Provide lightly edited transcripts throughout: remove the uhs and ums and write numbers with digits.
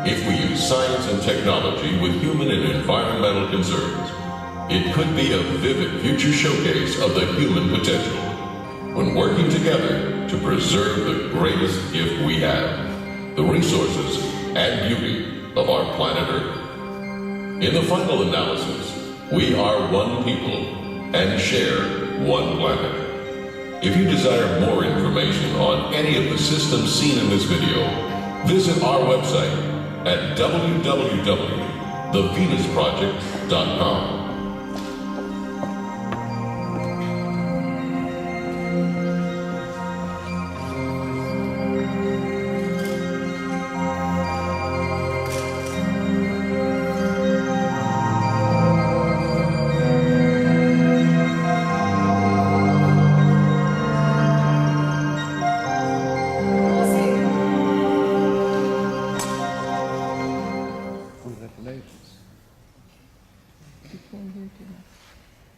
If we use science and technology with human and environmental concerns, it could be a vivid future showcase of the human potential when working together to preserve the greatest gift we have, the resources and beauty of our planet Earth. In the final analysis, we are one people and share one planet. If you desire more information on any of the systems seen in this video, visit our website at www.thevenusproject.com.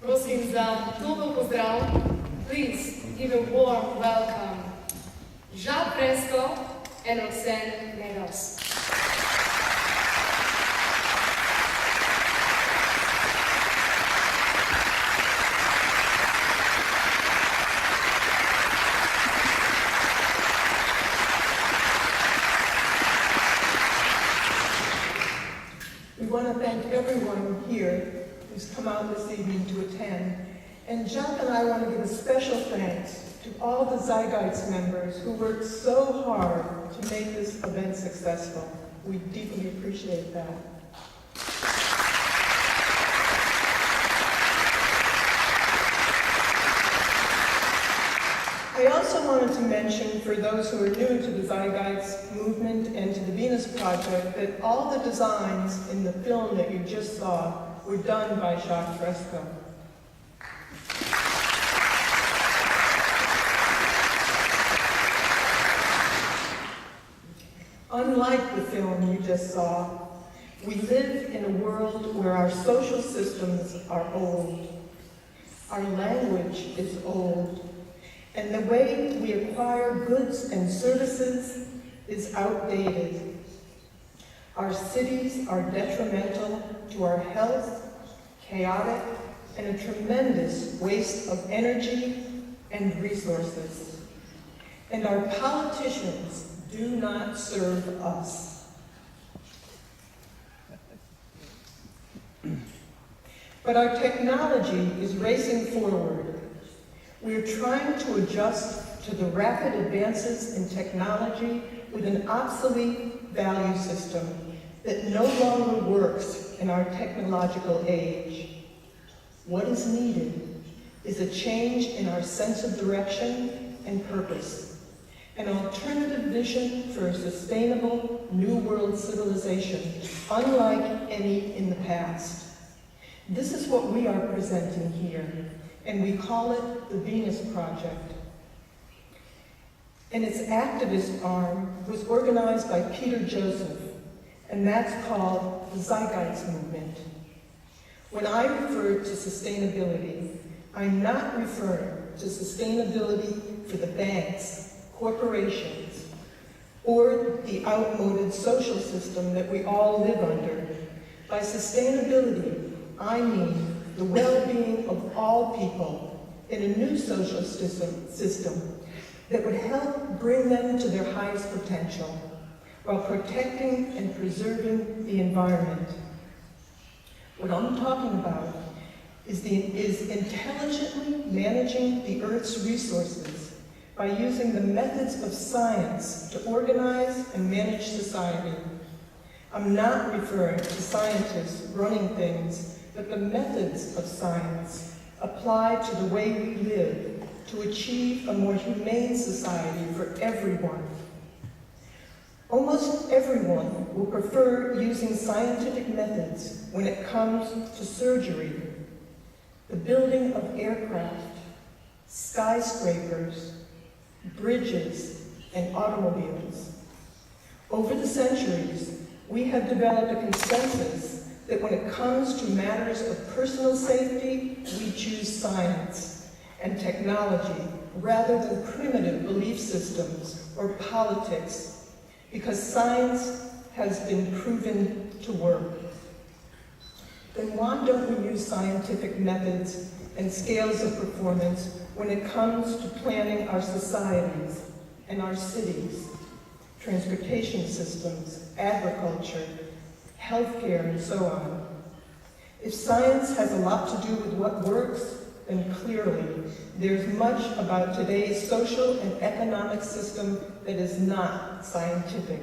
Prosim za topel pozdrav. Please give a warm welcome. Jacque Fresco and Roxanne Meadows. We want to thank everyone here who's come out this evening to attend. And Jacque and I want to give a special thanks to all the Zeitgeist members who worked so hard to make this event successful. We deeply appreciate that. I also wanted to mention, for those who are new to the Zeitgeist movement and to the Venus Project, that all the designs in the film that you just saw were done by Jacque Fresco. Unlike the film you just saw, we live in a world where our social systems are old, our language is old, and the way we acquire goods and services is outdated. Our cities are detrimental to our health, chaotic, and a tremendous waste of energy and resources. And our politicians do not serve us. But our technology is racing forward. We are trying to adjust to the rapid advances in technology with an obsolete value system that no longer works in our technological age. What is needed is a change in our sense of direction and purpose, an alternative vision for a sustainable New World civilization, unlike any in the past. This is what we are presenting here, and we call it the Venus Project. And its activist arm was organized by Peter Joseph, and that's called the Zeitgeist Movement. When I refer to sustainability, I'm not referring to sustainability for the banks, corporations, or the outmoded social system that we all live under. By sustainability, I mean the well-being of all people in a new social system that would help bring them to their highest potential while protecting and preserving the environment. What I'm talking about is intelligently managing the Earth's resources by using the methods of science to organize and manage society. I'm not referring to scientists running things, but the methods of science applied to the way we live to achieve a more humane society for everyone. Almost everyone will prefer using scientific methods when it comes to surgery, the building of aircraft, skyscrapers, bridges, and automobiles. Over the centuries, we have developed a consensus that when it comes to matters of personal safety, we choose science and technology rather than primitive belief systems or politics, because science has been proven to work. Then why don't we use scientific methods and scales of performance when it comes to planning our societies and our cities, transportation systems, agriculture, healthcare, and so on? If science has a lot to do with what works, then clearly there's much about today's social and economic system that is not scientific,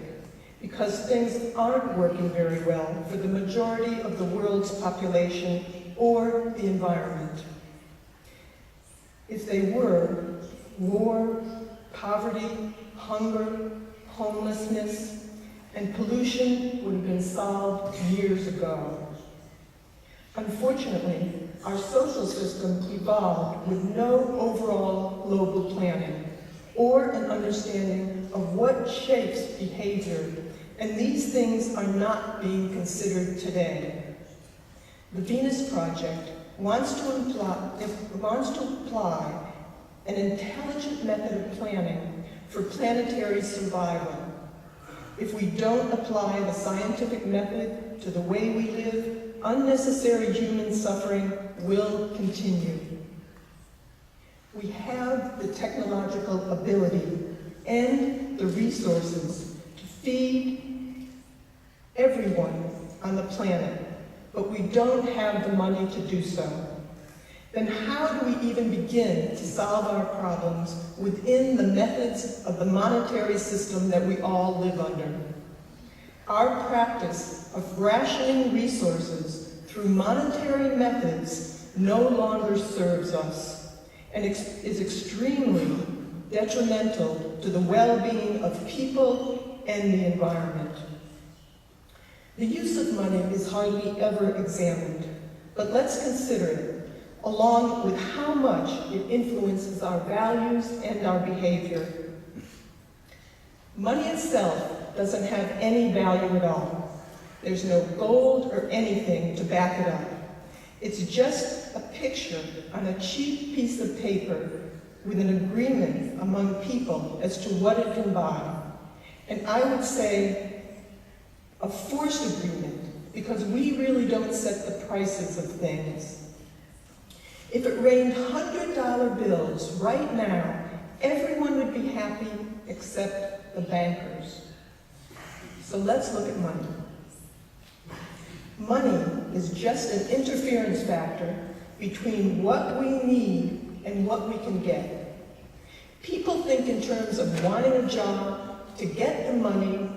because things aren't working very well for the majority of the world's population or the environment. If they were, war, poverty, hunger, homelessness, and pollution would have been solved years ago. Unfortunately, our social system evolved with no overall global planning or an understanding of what shapes behavior, and these things are not being considered today. The Venus Project wants to apply an intelligent method of planning for planetary survival. If we don't apply the scientific method to the way we live, unnecessary human suffering will continue. We have the technological ability and the resources to feed everyone on the planet, but we don't have the money to do so. Then how do we even begin to solve our problems within the methods of the monetary system that we all live under? Our practice of rationing resources through monetary methods no longer serves us and is extremely detrimental to the well-being of people and the environment. The use of money is hardly ever examined, but let's consider it, along with how much it influences our values and our behavior. Money itself doesn't have any value at all. There's no gold or anything to back it up. It's just a picture on a cheap piece of paper with an agreement among people as to what it can buy. And I would say a forced agreement, because we really don't set the prices of things. If it rained $100 bills right now, everyone would be happy except the bankers. So let's look at money. Money is just an interference factor between what we need and what we can get. People think in terms of wanting a job to get the money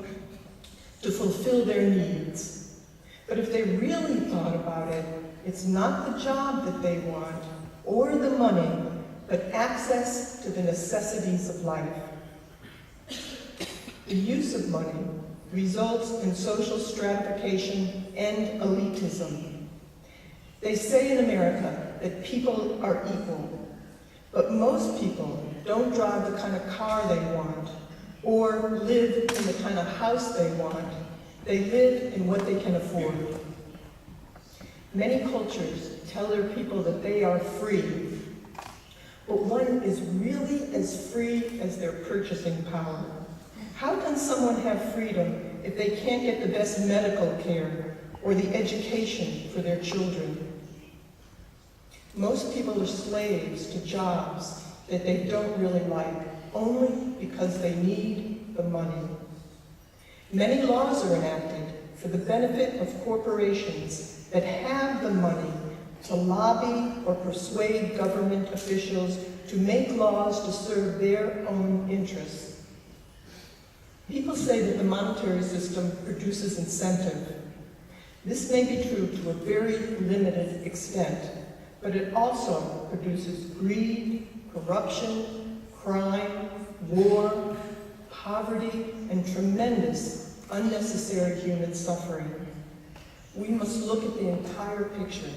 to fulfill their needs. But if they really thought about it, it's not the job that they want or the money, but access to the necessities of life. The use of money results in social stratification and elitism. They say in America that people are equal, but most people don't drive the kind of car they want or live in the kind of house they want. They live in what they can afford. Many cultures tell their people that they are free, but one is really as free as their purchasing power. How can someone have freedom if they can't get the best medical care or the education for their children? Most people are slaves to jobs that they don't really like, only because they need the money. Many laws are enacted for the benefit of corporations that have the money to lobby or persuade government officials to make laws to serve their own interests. People say that the monetary system produces incentive. This may be true to a very limited extent, but it also produces greed, corruption, crime, war, poverty, and tremendous unnecessary human suffering. We must look at the entire picture.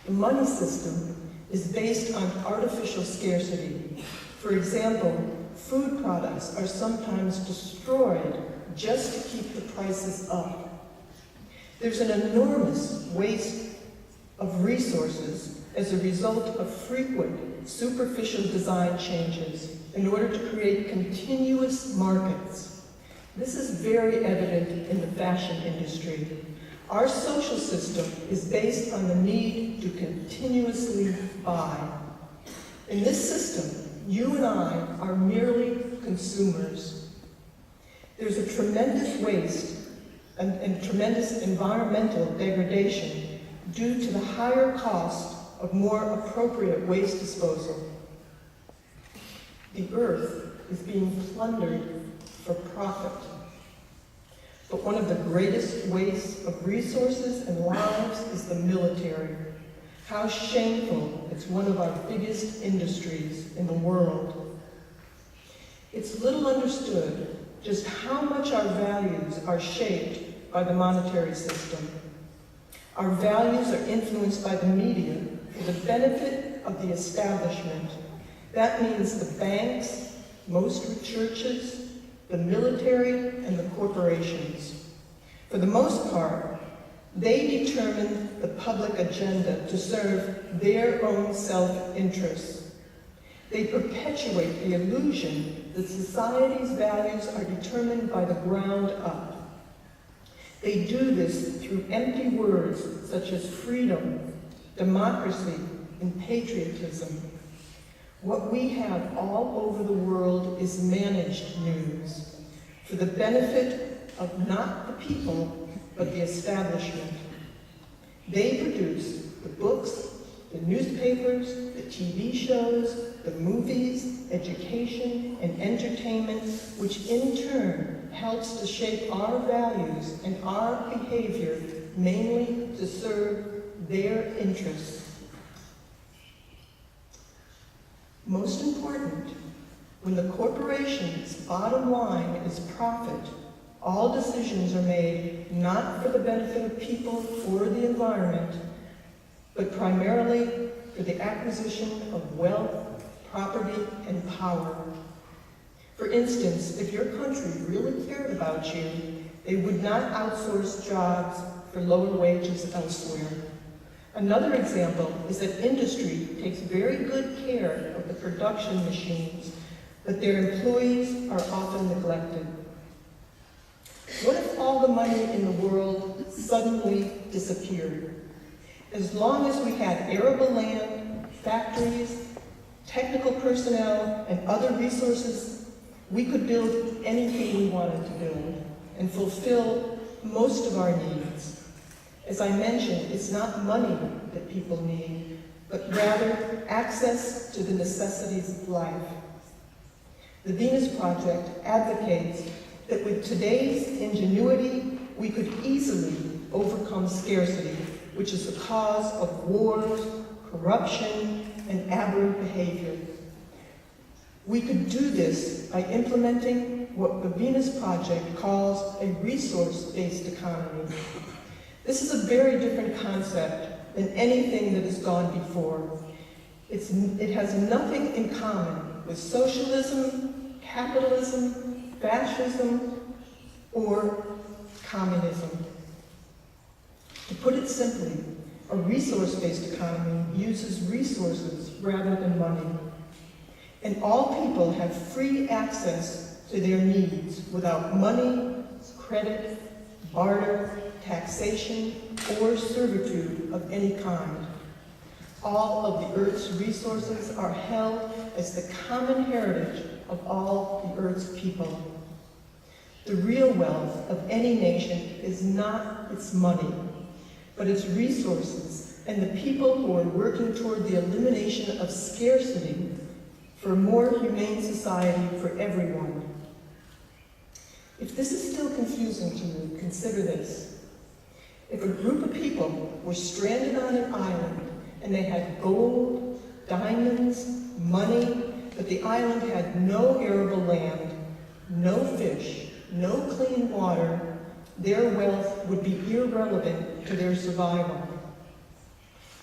The money system is based on artificial scarcity. For example, food products are sometimes destroyed just to keep the prices up. There's an enormous waste of resources as a result of frequent superficial design changes in order to create continuous markets. This is very evident in the fashion industry. Our social system is based on the need to continuously buy. In this system, you and I are merely consumers. There's a tremendous waste and tremendous environmental degradation due to the higher cost of more appropriate waste disposal. The earth is being plundered for profit. But one of the greatest wastes of resources and lives is the military. How shameful it's one of our biggest industries in the world. It's little understood just how much our values are shaped by the monetary system. Our values are influenced by the media for the benefit of the establishment. That means the banks, most churches, the military, and the corporations. For the most part, they determine the public agenda to serve their own self-interests. They perpetuate the illusion that society's values are determined by the ground up. They do this through empty words such as freedom, democracy, and patriotism. What we have all over the world is managed news for the benefit of not the people, but the establishment. They produce the books, the newspapers, the TV shows, the movies, education, and entertainment, which in turn helps to shape our values and our behavior, mainly to serve their interests. Most important, when the corporation's bottom line is profit, all decisions are made not for the benefit of people or the environment, but primarily for the acquisition of wealth, property, and power. For instance, if your country really cared about you, they would not outsource jobs for lower wages elsewhere. Another example is that industry takes very good care of the production machines, but their employees are often neglected. What if all the money in the world suddenly disappeared? As long as we had arable land, factories, technical personnel, and other resources, we could build anything we wanted to build and fulfill most of our needs. As I mentioned, it's not money that people need, but rather access to the necessities of life. The Venus Project advocates that with today's ingenuity, we could easily overcome scarcity, which is the cause of wars, corruption, and aberrant behavior. We could do this by implementing what the Venus Project calls a resource-based economy. This is a very different concept than anything that has gone before. It has nothing in common with socialism, capitalism, fascism, or communism. To put it simply, a resource-based economy uses resources rather than money. And all people have free access to their needs without money, credit, barter, taxation, or servitude of any kind. All of the Earth's resources are held as the common heritage of all the Earth's people. The real wealth of any nation is not its money, but its resources and the people who are working toward the elimination of scarcity for a more humane society for everyone. If this is still confusing to you, consider this. If a group of people were stranded on an island and they had gold, diamonds, money, but the island had no arable land, no fish, no clean water, their wealth would be irrelevant to their survival.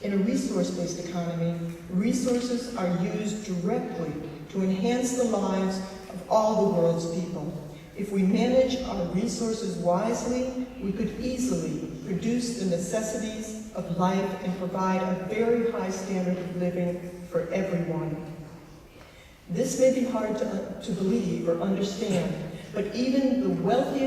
In a resource-based economy, resources are used directly to enhance the lives of all the world's people. If we manage our resources wisely, we could easily produce the necessities of life and provide a very high standard of living for everyone. This may be hard to believe or understand, but even the wealthiest